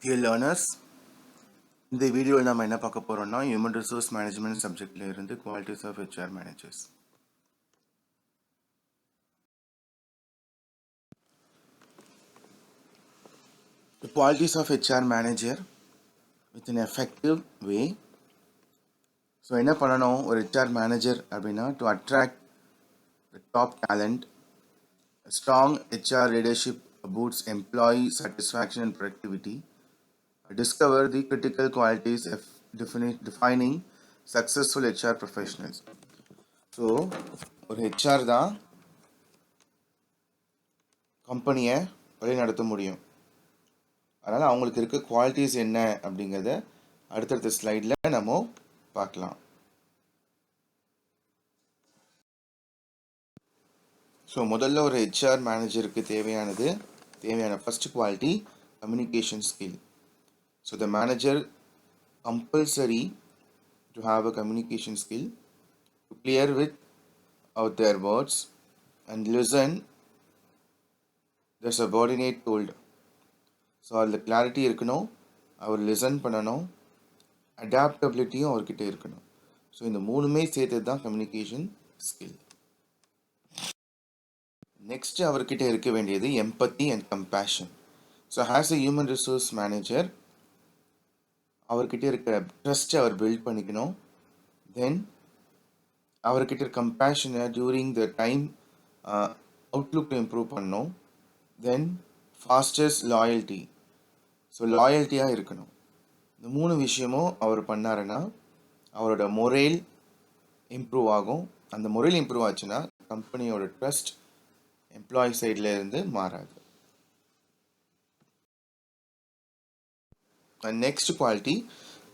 Dear learners, இந்த வீடியோவில் நம்ம என்ன பார்க்க போறோம்னா ஹியூமன் ரிசோர்ஸ் மேனேஜ்மெண்ட் சப்ஜெக்ட்ல இருந்து qualities of HR managers. The qualities of HR manager with an effective way. So என்ன பண்ணணும் ஒரு HR மேனேஜர் அப்படின்னா to attract the top talent, a strong HR leadership boosts employee satisfaction and productivity, discover the critical qualities of defining successful HR professionals. So ஒரு HR தான் கம்பெனியை வழி நடத்த முடியும். அதனால் அவங்களுக்கு இருக்க குவாலிட்டிஸ் என்ன அப்படிங்கிறத அடுத்தடுத்த ஸ்லைடில் நம்ம பார்க்கலாம். ஸோ முதல்ல ஒரு ஹெச்ஆர் மேனேஜருக்கு தேவையான first quality communication skill. So the manager compulsory to have a communication skill to clear with out there words and listen the subordinate told. So அதில் கிளாரிட்டி இருக்கணும், அவர் லிசன் பண்ணணும், அடாப்டபிலிட்டியும் அவர்கிட்ட இருக்கணும். ஸோ இந்த மூணுமே சேர்த்தது தான் கம்யூனிகேஷன் ஸ்கில். நெக்ஸ்ட் அவர்கிட்ட இருக்க வேண்டியது empathy and compassion. So as a human resource manager அவர்கிட்ட இருக்க ட்ரஸ்ட்டை அவர் பில்ட் பண்ணிக்கணும். தென் அவர்கிட்ட இருக்க கம்பேஷனை during the time outlook improve பண்ணணும். Then fosters loyalty. ஸோ லாயல்ட்டியாக இருக்கணும். இந்த மூணு விஷயமும் அவர் பண்ணாருன்னா அவரோட மொரேல் இம்ப்ரூவ் ஆகும். அந்த மொரேல் இம்ப்ரூவ் ஆச்சுன்னா கம்பெனியோட ட்ரஸ்ட் எம்ப்ளாயி சைடில் இருந்து மாறாது. நெக்ஸ்ட் குவாலிட்டி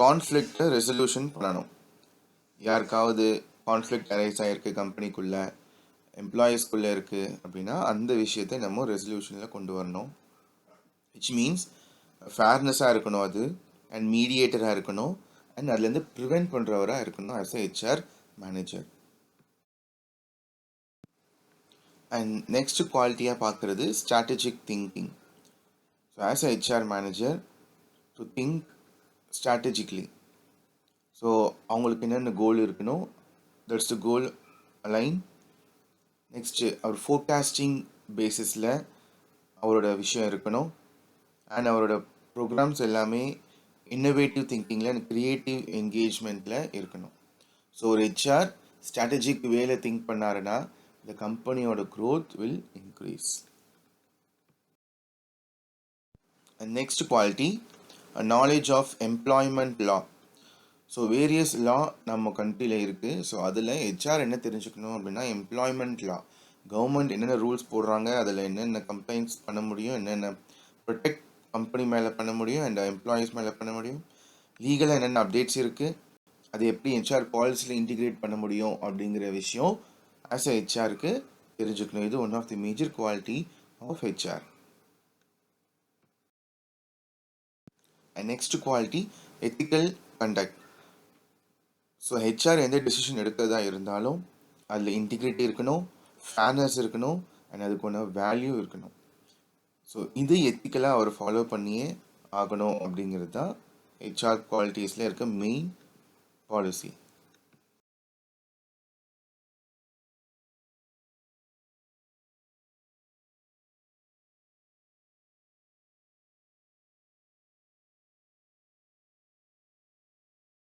கான்ஃப்ளிக்டை ரெசல்யூஷன் பண்ணணும். யாருக்காவது கான்ஃப்ளிக்ட் அரைஸ் ஆகிருக்கு கம்பெனிக்குள்ளே, எம்ப்ளாயீஸ்குள்ளே இருக்குது அப்படின்னா அந்த விஷயத்தை நம்ம ரெசல்யூஷனில் கொண்டு வரணும். விச் மீன்ஸ் ஃபேர்னஸாக இருக்கணும் அது, அண்ட் மீடியேட்டராக இருக்கணும், அண்ட் அதுலேருந்து ப்ரிவெண்ட் பண்ணுறவராக இருக்கணும் as a HR manager. And next குவாலிட்டியாக பார்க்குறது strategic thinking. So as a HR manager to think strategically. So அவங்களுக்கு என்னென்ன கோல் இருக்கணும், that's the goal align. Next அவர் ஃபோர்காஸ்டிங் பேசிஸில் அவரோட விஷயம் இருக்கணும். அண்ட் அவரோட ப்ரோக்ராம்ஸ் எல்லாமே இன்னோவேட்டிவ் திங்கிங்கில் அண்ட் க்ரியேட்டிவ் என்கேஜ்மெண்ட்டில் இருக்கணும். ஸோ ஒரு ஹெச்ஆர் ஸ்ட்ராட்டஜிக் வேல திங்க் பண்ணாருன்னா the companyயோட growth will increase. And next quality, a knowledge of employment law. So various law நம்ம கண்ட்ரியில் இருக்குது. ஸோ அதில் ஹெச்ஆர் என்ன தெரிஞ்சுக்கணும் அப்படின்னா எம்ப்ளாய்மெண்ட் லா, கவர்மெண்ட் என்னென்ன ரூல்ஸ் போடுறாங்க, அதில் என்னென்ன கம்ப்ளைண்ட்ஸ் பண்ண முடியும், என்னென்ன ப்ரொடெக்ட் கம்பெனி மேலே பண்ண முடியும் அண்ட் எம்ப்ளாயீஸ் மேலே பண்ண முடியும், லீகலாக என்னென்ன அப்டேட்ஸ் இருக்குது, அது எப்படி ஹெச்ஆர் பாலிசியில் இன்டிகிரேட் பண்ண முடியும் அப்படிங்கிற விஷயம் ஆஸ் எ ஹெச்ஆருக்கு தெரிஞ்சுக்கணும். இது one of the major quality of HR. And next quality ethical conduct. So HR எந்த டெசிஷன் எடுக்கிறதா இருந்தாலும் அதில் இன்டிகிரிட்டி இருக்கணும், ஃபேர்னஸ் இருக்கணும், அண்ட் அதுக்கான வேல்யூ இருக்கணும். ஸோ இது எத்திக்கலாக அவர் ஃபாலோ பண்ணியே ஆகணும் அப்படிங்கிறது தான் ஹெச்ஆர் குவாலிட்டிஸில் இருக்க மெயின் பாலிசி.